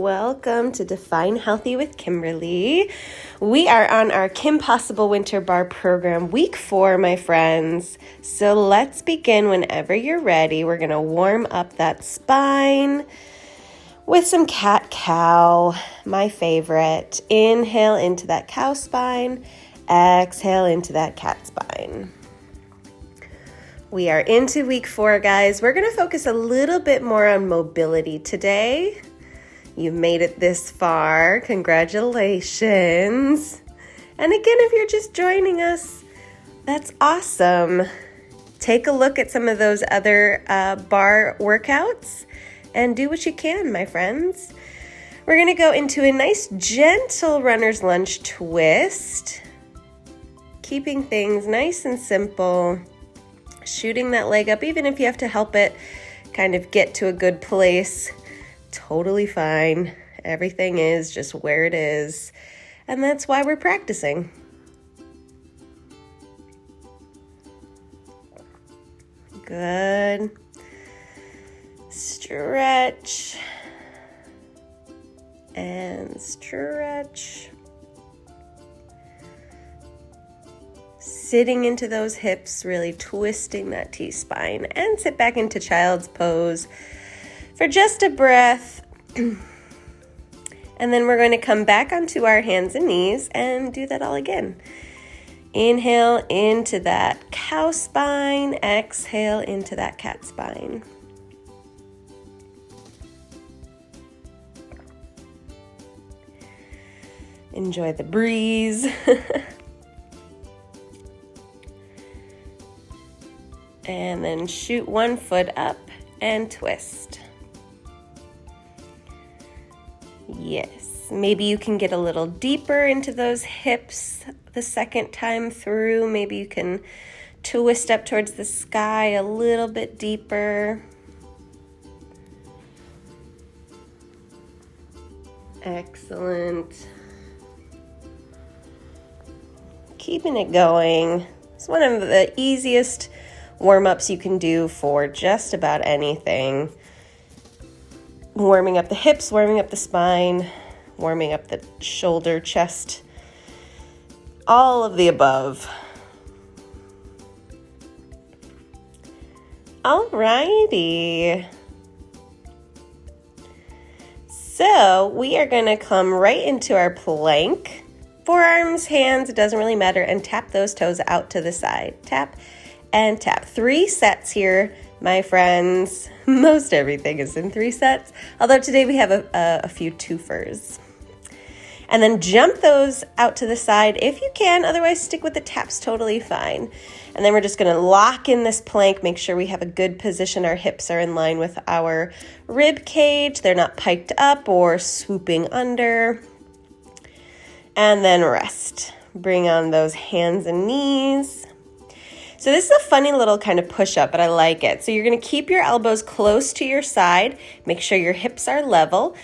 welcome to Define Healthy with Kimberly. We are on our KymPossible Winter Bar program, week 4, my friends. So let's begin whenever you're ready. We're gonna warm up that spine with some cat-cow, my favorite. Inhale into that cow spine, exhale into that cat spine. We are into week 4, guys. We're going to focus a little bit more on mobility today. You've made it this far. Congratulations. And again, if you're just joining us, that's awesome. Take a look at some of those other bar workouts and do what you can, my friends. We're going to go into a nice gentle runner's lunge twist, keeping things nice and simple. Shooting that leg up, even if you have to help it kind of get to a good place, totally fine. Everything is just where it is, and that's why we're practicing. Good. Stretch and stretch. Sitting into those hips, really twisting that T-spine, and sit back into child's pose for just a breath. And then we're going to come back onto our hands and knees and do that all again. Inhale into that cow spine, exhale into that cat spine. Enjoy the breeze. And then shoot one foot up and twist. Yes, maybe you can get a little deeper into those hips the second time through. Maybe you can twist up towards the sky a little bit deeper. Excellent. Keeping it going. It's one of the easiest warm-ups you can do for just about anything. Warming up the hips, warming up the spine, warming up the shoulder, chest, all of the above. Alrighty. So we are going to come right into our plank. Forearms, hands, it doesn't really matter, and tap those toes out to the side. Tap and tap. 3 sets here, my friends. Most everything is in 3 sets, although today we have a few twofers. And then jump those out to the side if you can, otherwise stick with the taps, totally fine. And then we're just gonna lock in this plank, make sure we have a good position. Our hips are in line with our rib cage. They're not piked up or swooping under. And then rest. Bring on those hands and knees. So this is a funny little kind of push-up, but I like it. So you're going to keep your elbows close to your side. Make sure your hips are level.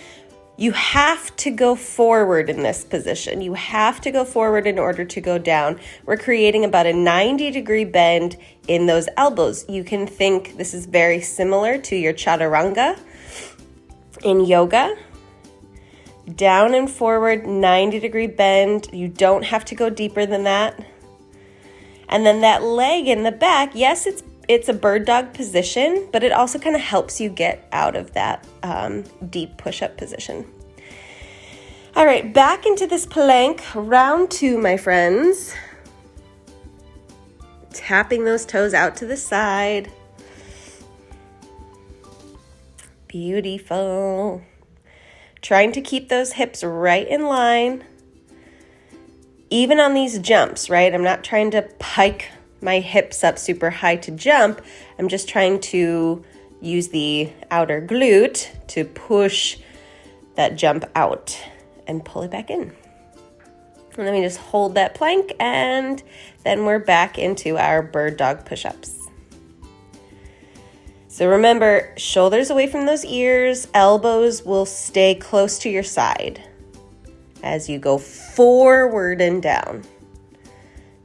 You have to go forward in this position. You have to go forward in order to go down. We're creating about a 90-degree bend in those elbows. You can think this is very similar to your chaturanga in yoga. Down and forward, 90-degree bend. You don't have to go deeper than that. And then that leg in the back, yes, it's a bird dog position, but it also kind of helps you get out of that deep push-up position. All right, back into this plank, round 2, my friends. Tapping those toes out to the side. Beautiful. Trying to keep those hips right in line. Even on these jumps, right? I'm not trying to pike my hips up super high to jump. I'm just trying to use the outer glute to push that jump out and pull it back in. And let me just hold that plank, and then we're back into our bird dog push-ups. So remember, shoulders away from those ears, elbows will stay close to your side as you go forward and down.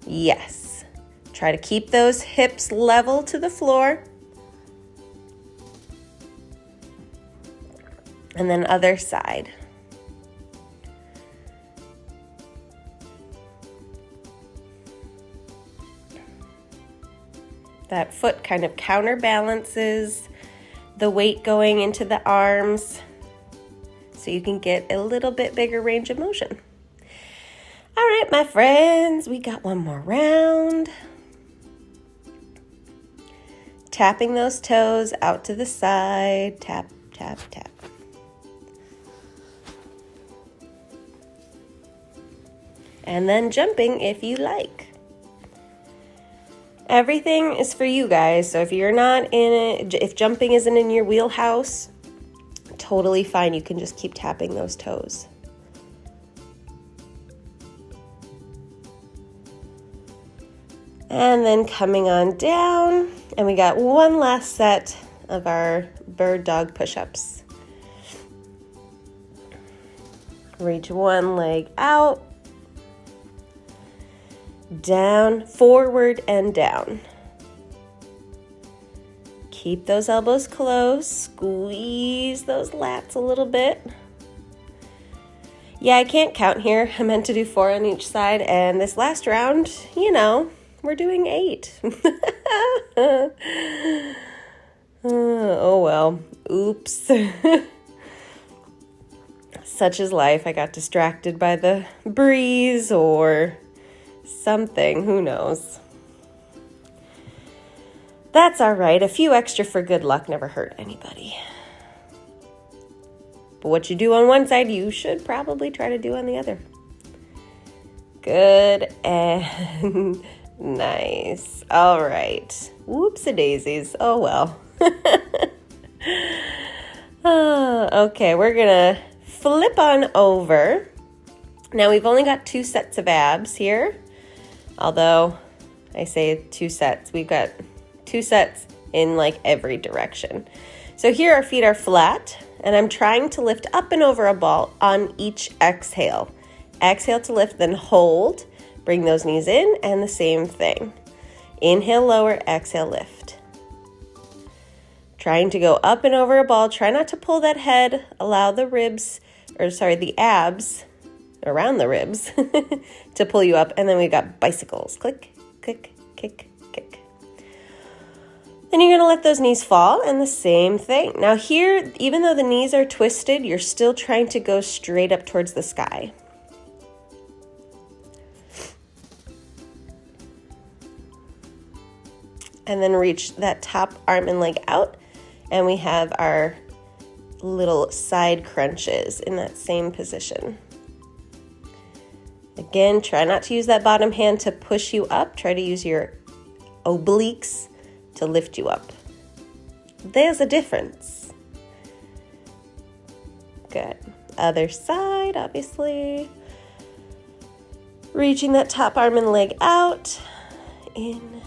Yes. Try to keep those hips level to the floor. And then other side. That foot kind of counterbalances the weight going into the arms, so you can get a little bit bigger range of motion. All right, my friends, we got one more round. Tapping those toes out to the side, tap, tap, tap. And then jumping if you like. Everything is for you guys, so if you're not in it, if jumping isn't in your wheelhouse, totally fine. You can just keep tapping those toes. And then coming on down, and we got one last set of our bird dog push-ups. Reach one leg out, down, forward, and down. Keep those elbows close, squeeze those lats a little bit. Yeah, I can't count here. I meant to do 4 on each side, and this last round, you know, we're doing 8. Oh well, oops. Such is life. I got distracted by the breeze or something, who knows. That's all right. A few extra for good luck never hurt anybody. But what you do on one side, you should probably try to do on the other. Good and nice. All right. Whoopsie-daisies. Oh, well. Okay, we're going to flip on over. Now, we've only got 2 sets of abs here. Although, I say 2 sets. We've got 2 sets in like every direction. So here our feet are flat, and I'm trying to lift up and over a ball on each exhale. Exhale to lift, then hold. Bring those knees in, and the same thing. Inhale, lower, exhale, lift. Trying to go up and over a ball. Try not to pull that head. Allow the the abs around the ribs to pull you up. And then we've got bicycles. Click, click, kick, kick. Then you're going to let those knees fall, and the same thing. Now here, even though the knees are twisted, you're still trying to go straight up towards the sky. And then reach that top arm and leg out. And we have our little side crunches in that same position. Again, try not to use that bottom hand to push you up. Try to use your obliques to lift you up. There's a difference. Good. Other side, obviously. Reaching that top arm and leg out. In.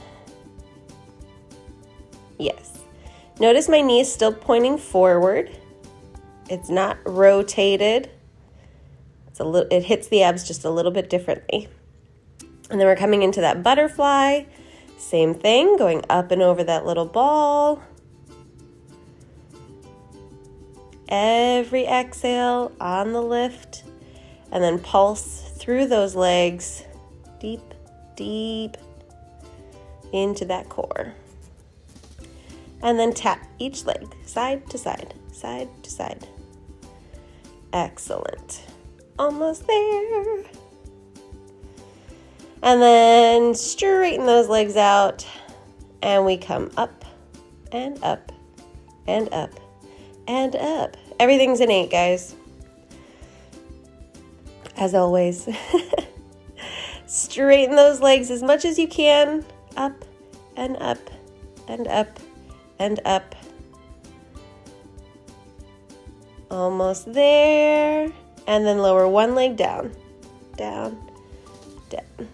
Yes. Notice my knee is still pointing forward. It's not rotated. It hits the abs just a little bit differently. And then we're coming into that butterfly. Same thing, going up and over that little ball. Every exhale on the lift. And then pulse through those legs, deep, deep into that core. And then tap each leg, side to side, side to side. Excellent. Almost there. And then straighten those legs out, and we come up and up and up and up. Everything's an 8, guys. As always. Straighten those legs as much as you can. Up and up and up and up. Almost there. And then lower one leg down, down, down.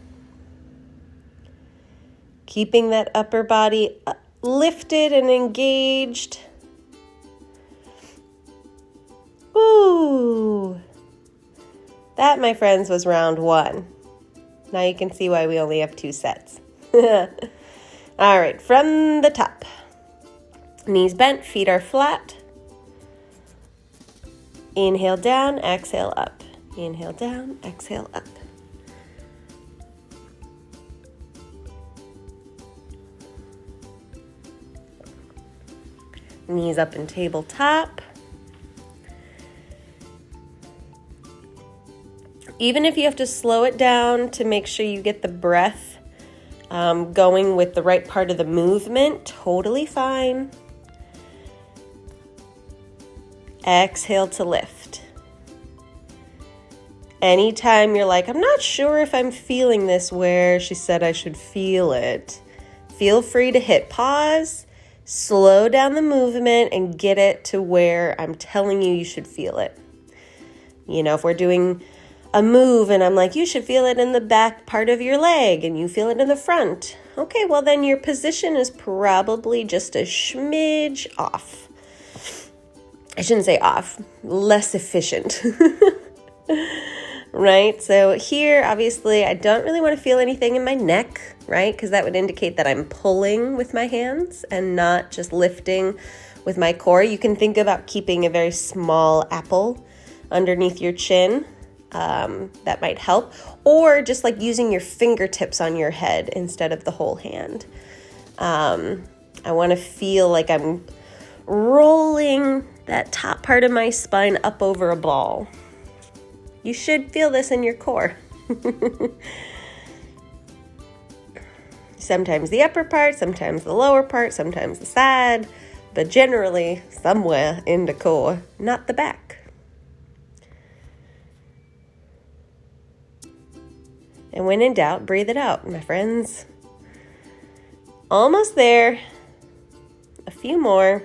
Keeping that upper body lifted and engaged. Woo! That, my friends, was round 1. Now you can see why we only have 2 sets. All right, from the top. Knees bent, feet are flat. Inhale down, exhale up. Inhale down, exhale up. Knees up in tabletop. Even if you have to slow it down to make sure you get the breath going with the right part of the movement, totally fine. Exhale to lift. Anytime you're like, I'm not sure if I'm feeling this where she said I should feel it, feel free to hit pause, slow down the movement, and get it to where I'm telling you should feel it. You know, if we're doing a move and I'm like, you should feel it in the back part of your leg, and you feel it in the front. Okay, well then your position is probably just a smidge off. I shouldn't say off, less efficient. Right? So here, obviously, I don't really want to feel anything in my neck, right? Because that would indicate that I'm pulling with my hands and not just lifting with my core. You can think about keeping a very small apple underneath your chin. That might help. Or just like using your fingertips on your head instead of the whole hand. I want to feel like I'm rolling that top part of my spine up over a ball. You should feel this in your core. Sometimes the upper part, sometimes the lower part, sometimes the side, but generally somewhere in the core, not the back. And when in doubt, breathe it out, my friends. Almost there. A few more.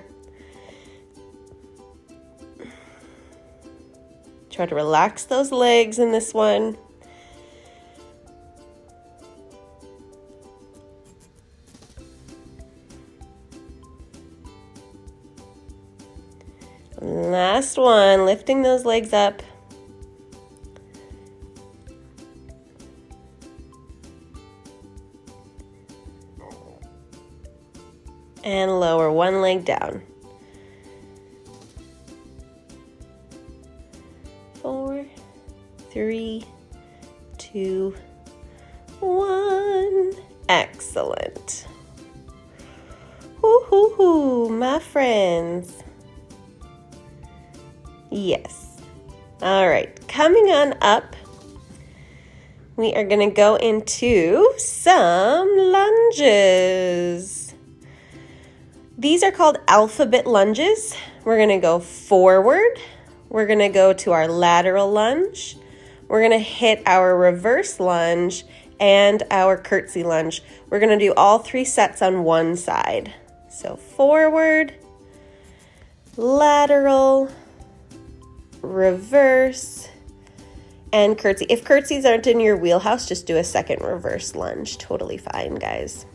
Try to relax those legs in this one. Last one, lifting those legs up. And lower one leg down. 4, 3, 2, 1. Excellent. Woo-hoo-hoo, my friends. Yes. All right, coming on up, we are going to go into some lunges. These are called alphabet lunges. We're going to go forward. We're going to go to our lateral lunge. We're going to hit our reverse lunge and our curtsy lunge. We're going to do all 3 sets on one side. So forward, lateral, reverse, and curtsy. If curtsies aren't in your wheelhouse, just do a second reverse lunge. Totally fine, guys.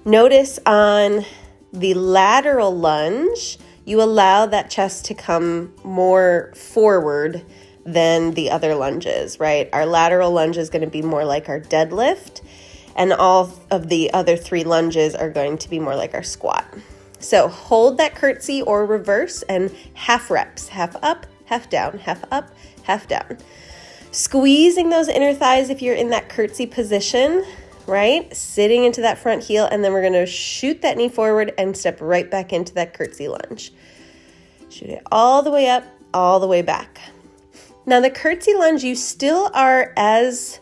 Notice on the lateral lunge, you allow that chest to come more forward than the other lunges, right? Our lateral lunge is going to be more like our deadlift, and all of the other 3 lunges are going to be more like our squat. So hold that curtsy or reverse and half reps, half up, half down, half up, half down. Squeezing those inner thighs if you're in that curtsy position, right? Sitting into that front heel, and then we're going to shoot that knee forward and step right back into that curtsy lunge. Shoot it all the way up, all the way back. Now the curtsy lunge, you still are as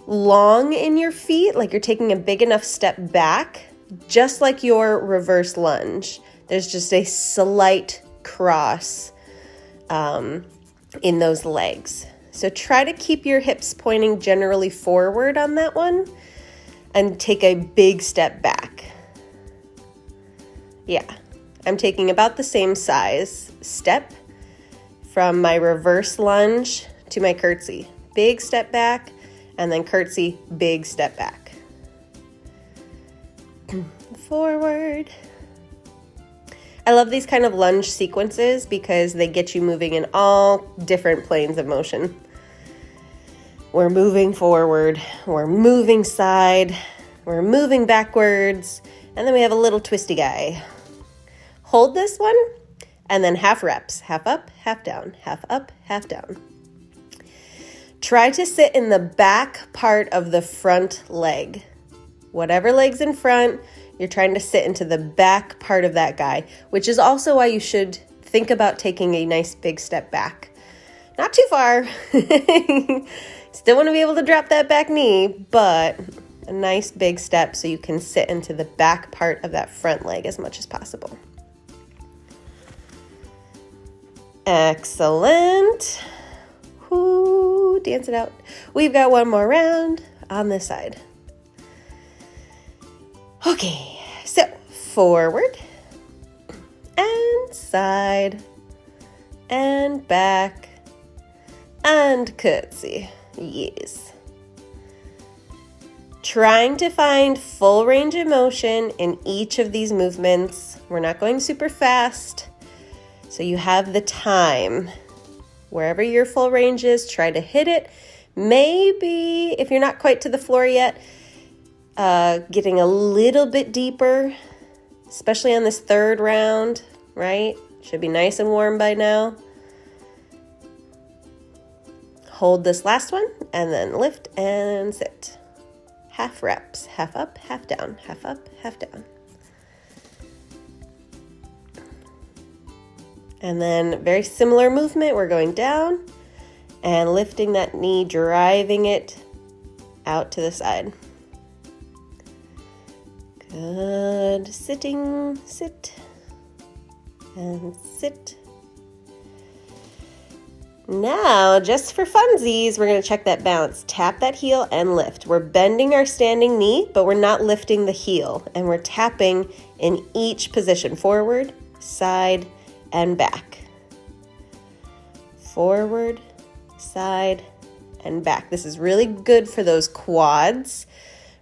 long in your feet, like you're taking a big enough step back, just like your reverse lunge. There's just a slight cross in those legs. So try to keep your hips pointing generally forward on that one and take a big step back. Yeah, I'm taking about the same size step from my reverse lunge to my curtsy. Big step back, and then curtsy, big step back. Forward. I love these kind of lunge sequences because they get you moving in all different planes of motion. We're moving forward, we're moving side, we're moving backwards, and then we have a little twisty guy. Hold this one, and then half reps, half up, half down, half up, half down. Try to sit in the back part of the front leg. Whatever leg's in front, You're trying to sit into the back part of that guy, which is also why you should think about taking a nice big step back. Not too far. Still want to be able to drop that back knee, but a nice big step so you can sit into the back part of that front leg as much as possible. Excellent. Ooh, dance it out. We've got one more round on this side. Okay, so forward and side and back and curtsy. Yes. Trying to find full range of motion in each of these movements. We're not going super fast, so you have the time. Wherever your full range is, try to hit it. Maybe, if you're not quite to the floor yet, getting a little bit deeper, especially on this third round, right? Should be nice and warm by now. Hold this last one and then lift and sit. Half reps, half up, half down, half up, half down. And then very similar movement, we're going down and lifting that knee, driving it out to the side. Good. Sitting, sit, and sit. Now, just for funsies, we're going to check that balance. Tap that heel and lift. We're bending our standing knee, but we're not lifting the heel. And we're tapping in each position. Forward, side, and back. Forward, side, and back. This is really good for those quads,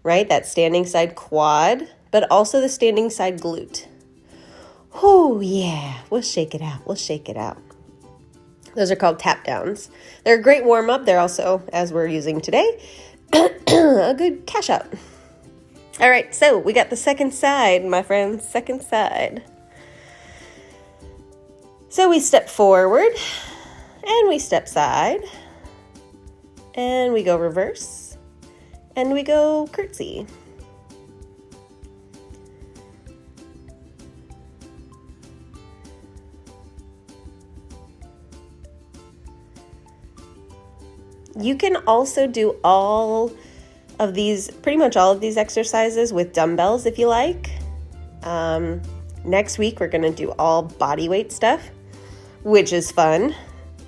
right? That standing side quad, but also the standing side glute. Oh, yeah. We'll shake it out. We'll shake it out. Those are called tap downs. They're a great warm-up. They're also, as we're using today, a good cash out. All right, so we got the second side, my friends, second side. So we step forward, and we step side, and we go reverse, and we go curtsy. You can also do all of these, pretty much all of these exercises with dumbbells if you like. Next week, we're going to do all body weight stuff, which is fun.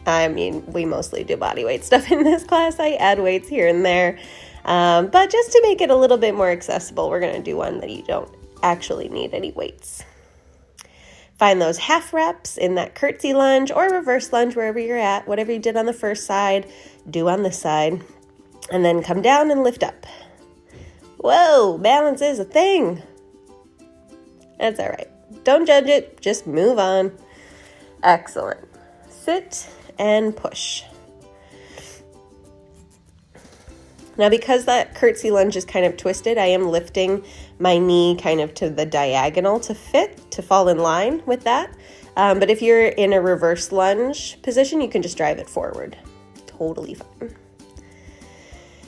I mean, we mostly do body weight stuff in this class. I add weights here and there. But just to make it a little bit more accessible, we're going to do one that you don't actually need any weights. Find those half reps in that curtsy lunge or reverse lunge, wherever you're at. Whatever you did on the first side, do on this side. And then come down and lift up. Whoa, balance is a thing. That's all right. Don't judge it, just move on. Excellent. Sit and push. Now, because that curtsy lunge is kind of twisted, I am lifting my knee kind of to the diagonal to fall in line with that. But if you're in a reverse lunge position, you can just drive it forward. Totally fine.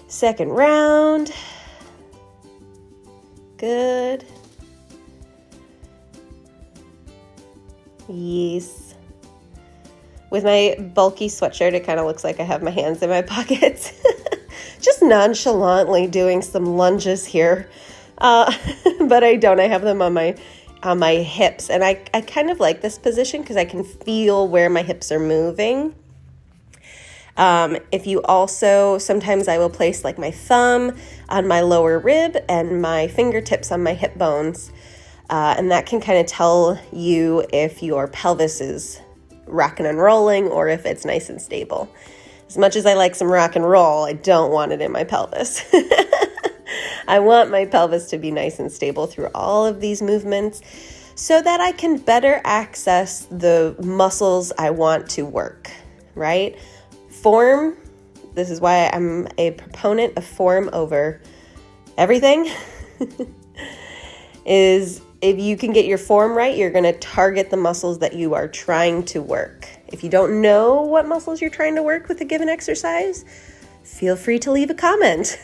Second round. Good. Yes. With my bulky sweatshirt, it kind of looks like I have my hands in my pockets. Just nonchalantly doing some lunges here. But I don't. I have them on my hips. And I kind of like this position because I can feel where my hips are moving. If you also, sometimes I will place like my thumb on my lower rib and my fingertips on my hip bones. And that can kind of tell you if your pelvis is rocking and rolling or if it's nice and stable. As much as I like some rock and roll, I don't want it in my pelvis. I want my pelvis to be nice and stable through all of these movements so that I can better access the muscles I want to work, right? Form, this is why I'm a proponent of form over everything, is if you can get your form right, you're going to target the muscles that you are trying to work. If you don't know what muscles you're trying to work with a given exercise, feel free to leave a comment.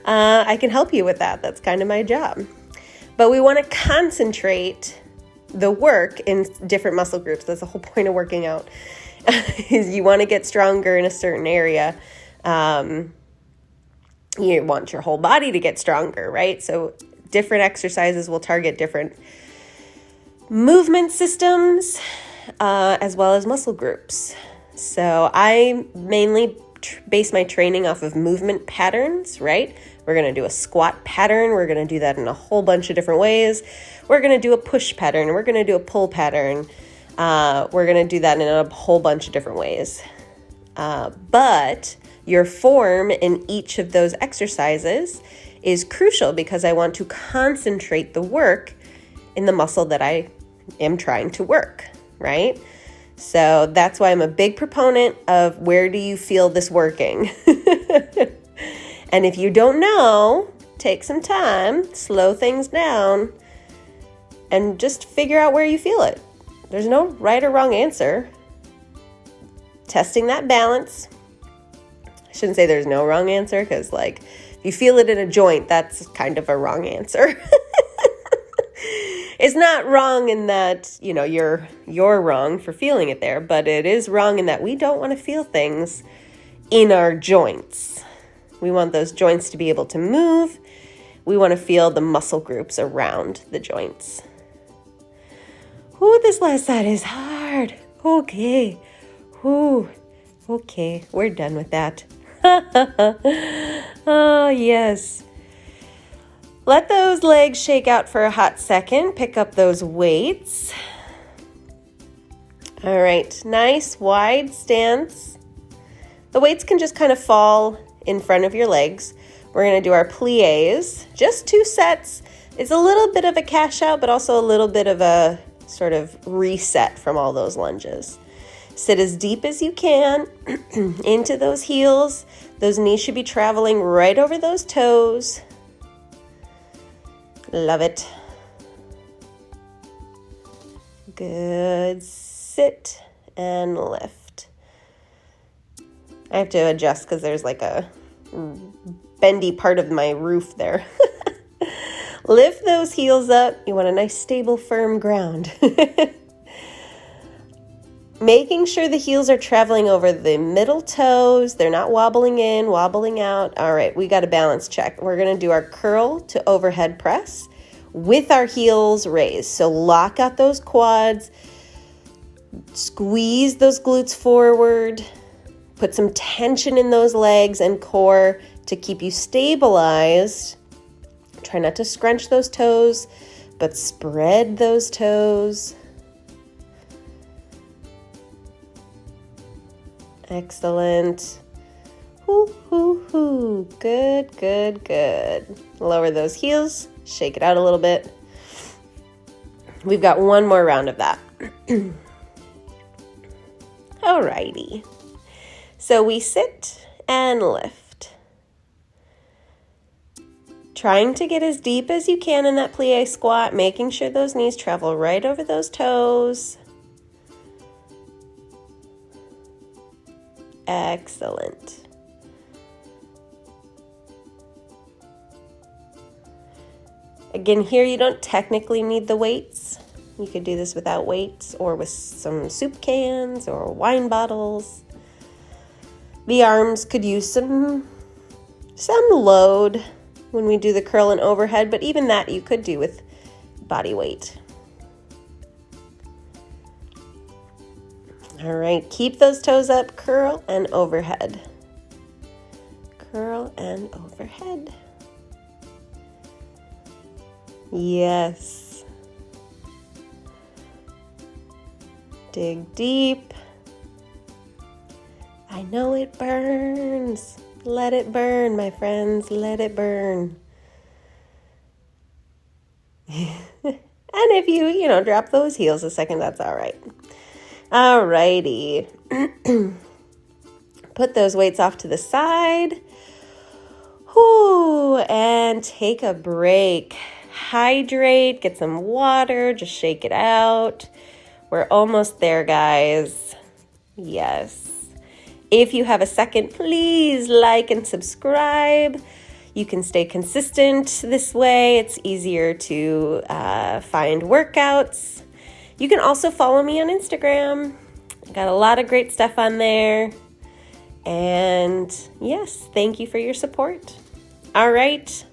I can help you with that. That's kind of my job. But we want to concentrate the work in different muscle groups. That's the whole point of working out, is you want to get stronger in a certain area. You want your whole body to get stronger, right? So different exercises will target different movement systems, as well as muscle groups. So I mainly base my training off of movement patterns, right? We're going to do a squat pattern. We're going to do that in a whole bunch of different ways. We're going to do a push pattern. We're going to do a pull pattern. We're going to do that in a whole bunch of different ways. But your form in each of those exercises is crucial because I want to concentrate the work in the muscle that I am trying to work, right? So that's why I'm a big proponent of where do you feel this working? And if you don't know, take some time, slow things down, and just figure out where you feel it. There's no right or wrong answer. Testing that balance. I shouldn't say there's no wrong answer, because like if you feel it in a joint, that's kind of a wrong answer. It's not wrong in that, you know, you're wrong for feeling it there, but it is wrong in that we don't want to feel things in our joints. We want those joints to be able to move. We want to feel the muscle groups around the joints. Ooh, this last side is hard. Okay. Ooh, okay, we're done with that. Oh, yes. Let those legs shake out for a hot second. Pick up those weights. All right, nice wide stance. The weights can just kind of fall in front of your legs. We're going to do our pliés, just 2 sets. It's a little bit of a cash out, but also a little bit of a sort of reset from all those lunges. Sit as deep as you can into those heels. Those knees should be traveling right over those toes. Love it. Good. Sit and lift. I have to adjust because there's like a bendy part of my roof there. Lift those heels up. You want a nice, stable, firm ground. Making sure the heels are traveling over the middle toes. They're not wobbling in, wobbling out. All right, we got a balance check. We're going to do our curl to overhead press with our heels raised. So lock out those quads. Squeeze those glutes forward. Put some tension in those legs and core to keep you stabilized. Try not to scrunch those toes, but spread those toes. Excellent. Hoo, hoo, hoo. Good, good, good. Lower those heels. Shake it out a little bit. We've got one more round of that. Alrighty. So we sit and lift. Trying to get as deep as you can in that plie squat, making sure those knees travel right over those toes. Excellent. Again, here you don't technically need the weights. You could do this without weights or with some soup cans or wine bottles. The arms could use some load when we do the curl and overhead, but even that you could do with body weight. All right, keep those toes up, curl and overhead. Curl and overhead. Yes. Dig deep. I know it burns. Let it burn, my friends. Let it burn. And if you drop those heels a second, that's all right. All righty. Put those weights off to the side. Whoo, and take a break. Hydrate, get some water, just shake it out. We're almost there, guys. Yes. If you have a second, please like and subscribe. You can stay consistent this way. It's easier to find workouts. You can also follow me on Instagram. I got a lot of great stuff on there. And yes, thank you for your support. All right.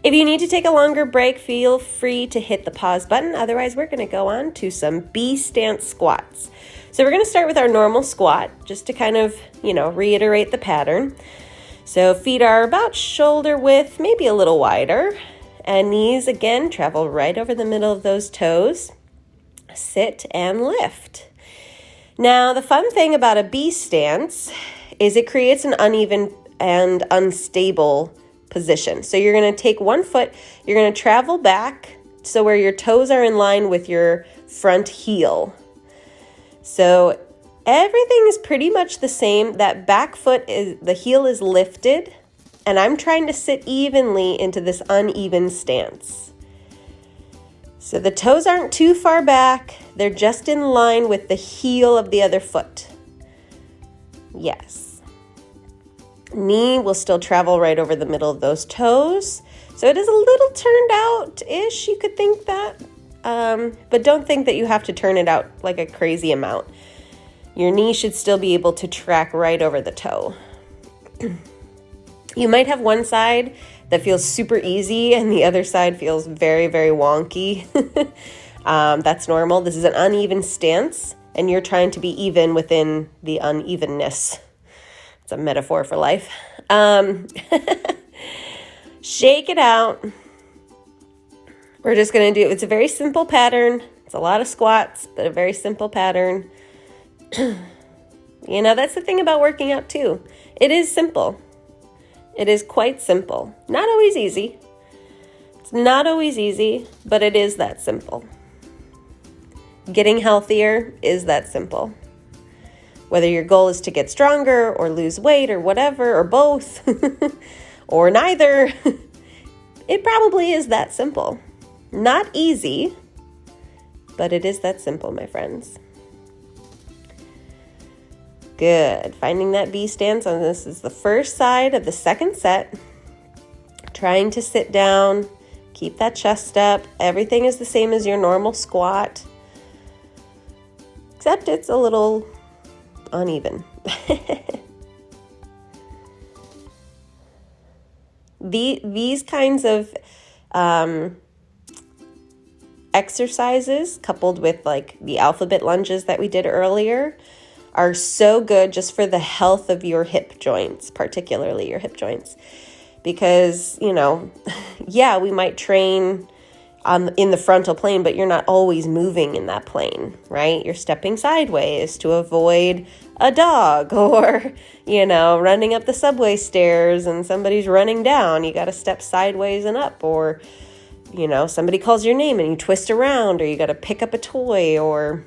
If you need to take a longer break, feel free to hit the pause button. Otherwise, we're going to go on to some B stance squats. So we're going to start with our normal squat, just to kind of, reiterate the pattern. So feet are about shoulder width, maybe a little wider. And knees, again, travel right over the middle of those toes. Sit and lift. Now, the fun thing about a B stance is it creates an uneven and unstable position. So you're going to take one foot, you're going to travel back so where your toes are in line with your front heel. So everything is pretty much the same. That back foot the heel is lifted, and I'm trying to sit evenly into this uneven stance. So the toes aren't too far back. They're just in line with the heel of the other foot. Yes. Knee will still travel right over the middle of those toes. So it is a little turned out-ish, you could think that. But don't think that you have to turn it out like a crazy amount. Your knee should still be able to track right over the toe. You might have one side that feels super easy and the other side feels very, very wonky. That's normal. This is an uneven stance, and you're trying to be even within the unevenness. It's a metaphor for life. Shake it out. We're just going to do, it's a very simple pattern. It's a lot of squats, but a very simple pattern. That's the thing about working out too. It is simple. It is quite simple. Not always easy. It's not always easy, but it is that simple. Getting healthier is that simple. Whether your goal is to get stronger or lose weight or whatever, or both, or neither, it probably is that simple. Not easy, but it is that simple, my friends. Good. Finding that B stance on this is the first side of the second set. Trying to sit down, keep that chest up. Everything is the same as your normal squat, except it's a little uneven. These kinds of exercises, coupled with like the alphabet lunges that we did earlier, are so good just for the health of your hip joints, particularly your hip joints. Because, we might train in the frontal plane, but you're not always moving in that plane, right? You're stepping sideways to avoid a dog, or, running up the subway stairs and somebody's running down. You got to step sideways and up, or, somebody calls your name and you twist around, or you got to pick up a toy, or,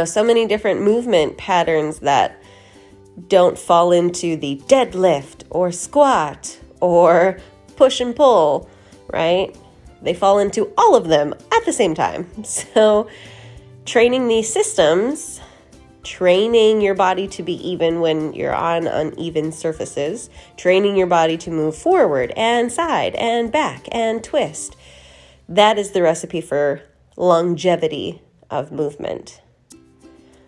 so many different movement patterns that don't fall into the deadlift or squat or push and pull, right? They fall into all of them at the same time. So training these systems, training your body to be even when you're on uneven surfaces, training your body to move forward and side and back and twist. That is the recipe for longevity of movement.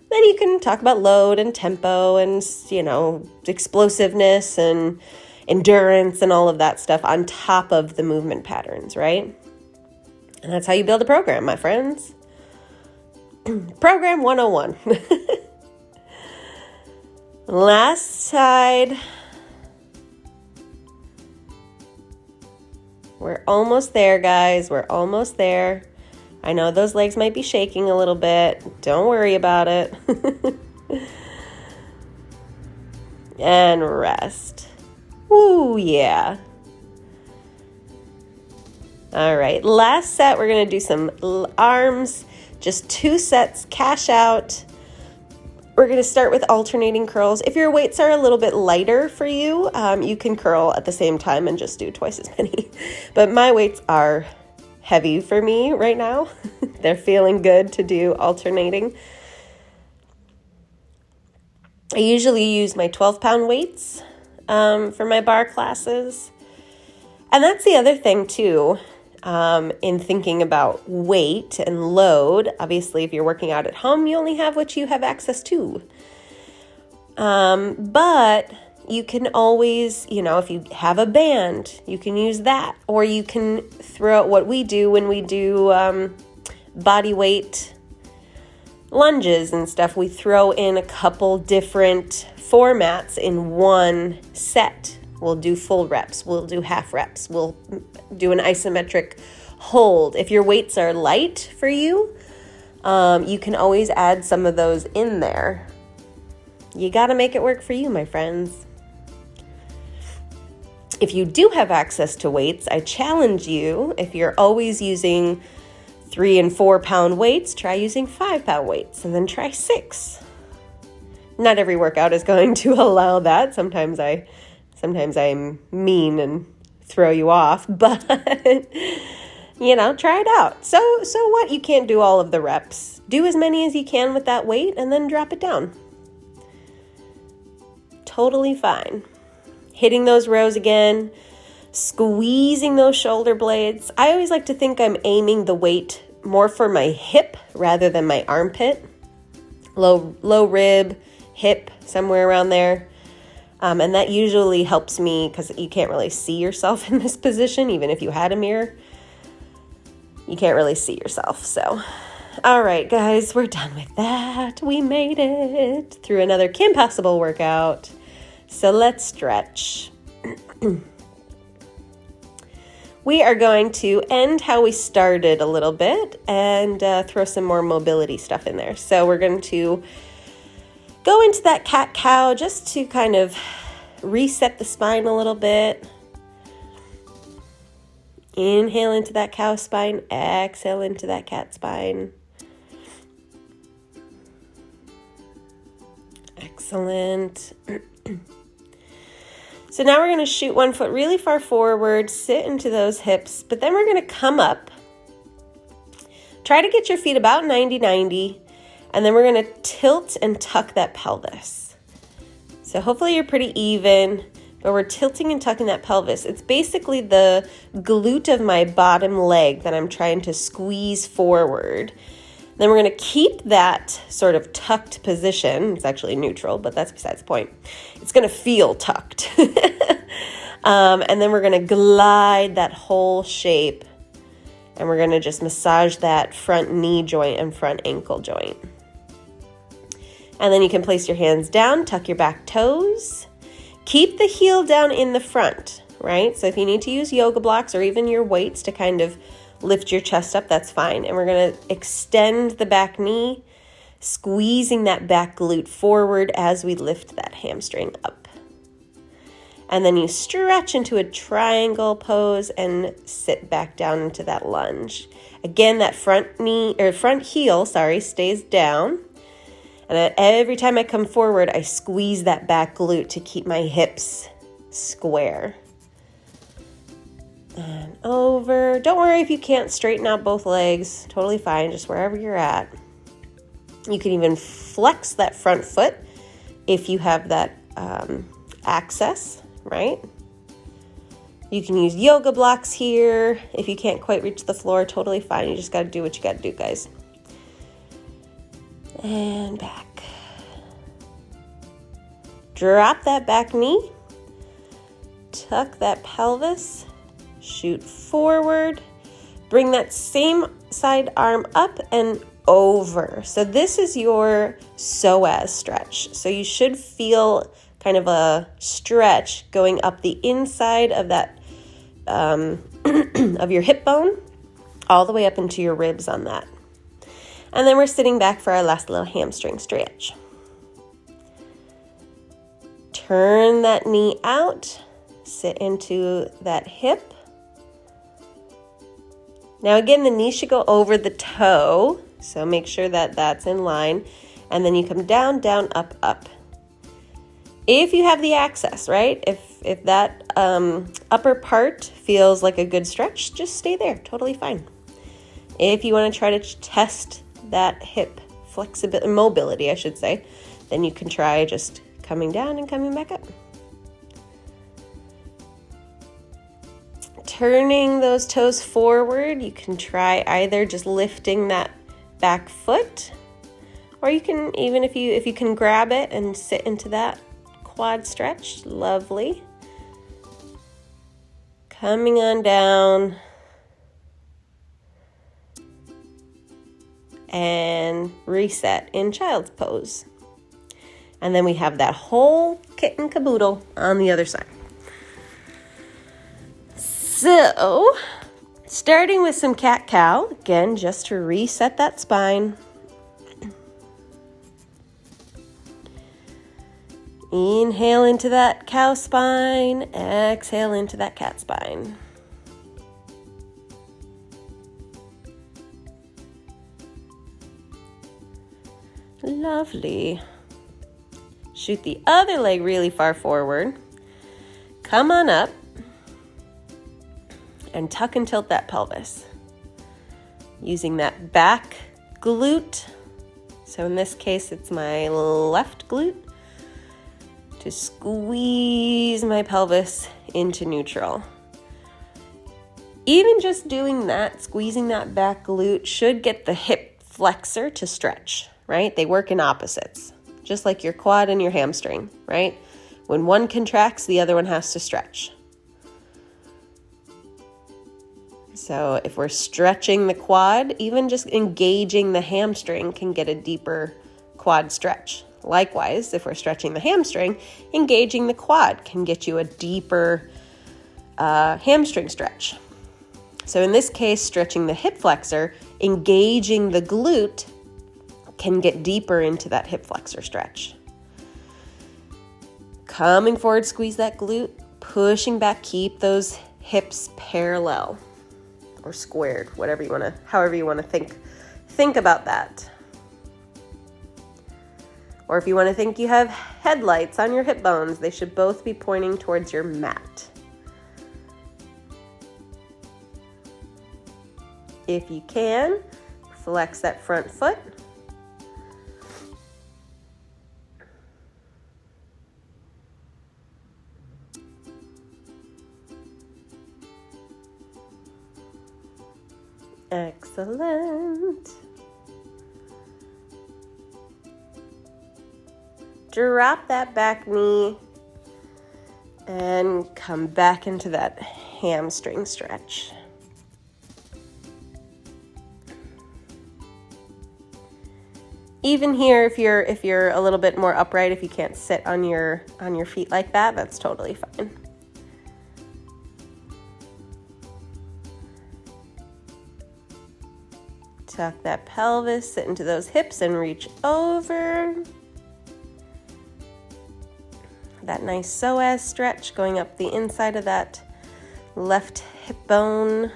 Then you can talk about load and tempo and, explosiveness and endurance and all of that stuff on top of the movement patterns, right? And that's how you build a program, my friends. Program 101. Last side. We're almost there, guys. We're almost there. I know those legs might be shaking a little bit. Don't worry about it. And rest. Woo, yeah. All right, last set, we're going to do some arms, just 2 sets, cash out. We're going to start with alternating curls. If your weights are a little bit lighter for you, you can curl at the same time and just do twice as many. But my weights are heavy for me right now. They're feeling good to do alternating. I usually use my 12-pound weights for my bar classes. And that's the other thing too, in thinking about weight and load. Obviously, if you're working out at home, you only have what you have access to. But you can always, if you have a band, you can use that. Or you can throw out what we do when we do body weight lunges and stuff. We throw in a couple different formats in one set. We'll do full reps. We'll do half reps. We'll do an isometric hold. If your weights are light for you, you can always add some of those in there. You got to make it work for you, my friends. If you do have access to weights, I challenge you, if you're always using 3 and 4 pound weights, try using 5 pound weights, and then try 6. Not every workout is going to allow that. Sometimes I'm mean and throw you off, but try it out. So what? You can't do all of the reps. Do as many as you can with that weight and then drop it down. Totally fine. Hitting those rows again, squeezing those shoulder blades. I always like to think I'm aiming the weight more for my hip rather than my armpit. Low rib, hip, somewhere around there. And that usually helps me because you can't really see yourself in this position. Even if you had a mirror, you can't really see yourself. So, all right, guys, we're done with that. We made it through another KymPossible workout. So let's stretch. We are going to end how we started a little bit and throw some more mobility stuff in there. So we're going to go into that cat-cow just to kind of reset the spine a little bit. Inhale into that cow spine, exhale into that cat spine. Excellent. So now we're going to shoot one foot really far forward, sit into those hips, but then we're going to come up. Try to get your feet about 90-90, and then we're going to tilt and tuck that pelvis. So hopefully you're pretty even, but we're tilting and tucking that pelvis. It's basically the glute of my bottom leg that I'm trying to squeeze forward. Then we're going to keep that sort of tucked position. It's actually neutral, but that's besides the point. It's going to feel tucked. And then we're going to glide that whole shape. And we're going to just massage that front knee joint and front ankle joint. And then you can place your hands down, tuck your back toes. Keep the heel down in the front, right? So if you need to use yoga blocks or even your weights to kind of lift your chest up, that's fine. And we're going to extend the back knee, squeezing that back glute forward as we lift that hamstring up. And then you stretch into a triangle pose and sit back down into that lunge. Again, that front heel stays down. And every time I come forward, I squeeze that back glute to keep my hips square. And over. Don't worry if you can't straighten out both legs. Totally fine, just wherever you're at. You can even flex that front foot if you have that access, right? You can use yoga blocks here. If you can't quite reach the floor, totally fine. You just got to do what you got to do, guys. And back. Drop that back knee. Tuck that pelvis. Shoot forward, bring that same side arm up and over. So this is your psoas stretch. So you should feel kind of a stretch going up the inside of that, of your hip bone, all the way up into your ribs on that. And then we're sitting back for our last little hamstring stretch. Turn that knee out, sit into that hip. Now again, the knee should go over the toe, so make sure that that's in line. And then you come down, down, up, up. If you have the access, right? If that upper part feels like a good stretch, just stay there, totally fine. If you want to try to test that hip flexibility, mobility, I should say, then you can try just coming down and coming back up. Turning those toes forward, you can try either just lifting that back foot, or you can, even if you can grab it and sit into that quad stretch, lovely. Coming on down and reset in child's pose. And then we have that whole kit and caboodle on the other side. So, starting with some cat-cow, again, just to reset that spine. Inhale into that cow spine, exhale into that cat spine. Lovely. Shoot the other leg really far forward. Come on up and tuck and tilt that pelvis. Using that back glute. So in this case, it's my left glute to squeeze my pelvis into neutral. Even just doing that, squeezing that back glute should get the hip flexor to stretch, right? They work in opposites, just like your quad and your hamstring, right? When one contracts, the other one has to stretch. So if we're stretching the quad, even just engaging the hamstring can get a deeper quad stretch. Likewise, if we're stretching the hamstring, engaging the quad can get you a deeper hamstring stretch. So in this case, stretching the hip flexor, engaging the glute can get deeper into that hip flexor stretch. Coming forward, squeeze that glute, pushing back, keep those hips parallel or squared, however you want to think about that. Or if you want to think you have headlights on your hip bones, they should both be pointing towards your mat. If you can, flex that front foot. Excellent. Drop that back knee and come back into that hamstring stretch. Even here, if you're a little bit more upright, if you can't sit on your feet like that, that's totally fine. Tuck that pelvis, sit into those hips and reach over. That nice psoas stretch going up the inside of that left hip bone.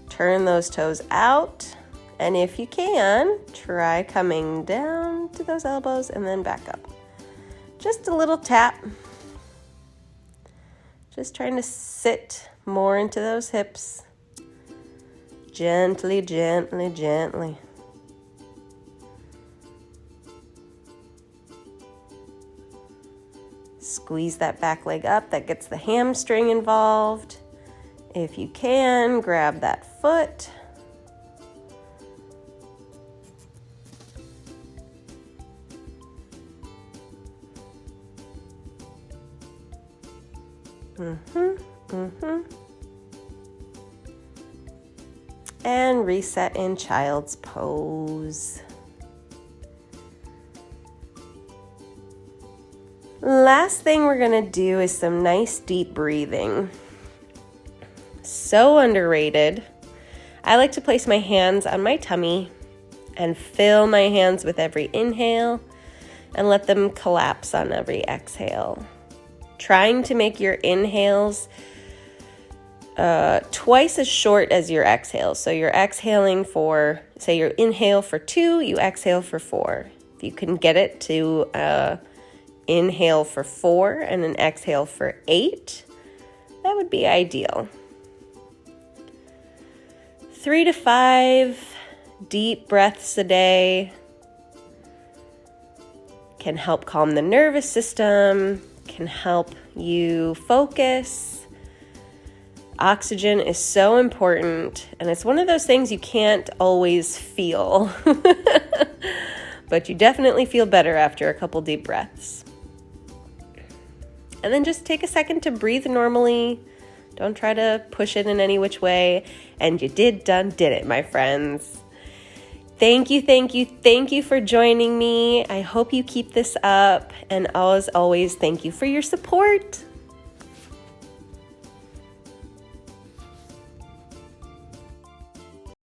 Turn those toes out. And if you can, try coming down to those elbows and then back up. Just a little tap. Just trying to sit more into those hips. Gently, gently, gently. Squeeze that back leg up. That gets the hamstring involved. If you can, grab that foot. And reset in child's pose. Last thing we're gonna do is some nice deep breathing. So underrated. I like to place my hands on my tummy and fill my hands with every inhale and let them collapse on every exhale. Trying to make your inhales twice as short as your exhales. So you're exhaling for, say you inhale for 2, you exhale for 4. If you can get it to inhale for 4 and an exhale for 8, that would be ideal. 3 to 5 deep breaths a day can help calm the nervous system, can help you focus, Oxygen is so important, and it's one of those things you can't always feel, but you definitely feel better after a couple deep breaths. And then just take a second to breathe normally. Don't try to push it in any which way. And you did it, my friends. Thank you for joining me. I hope you keep this up. And as always, thank you for your support.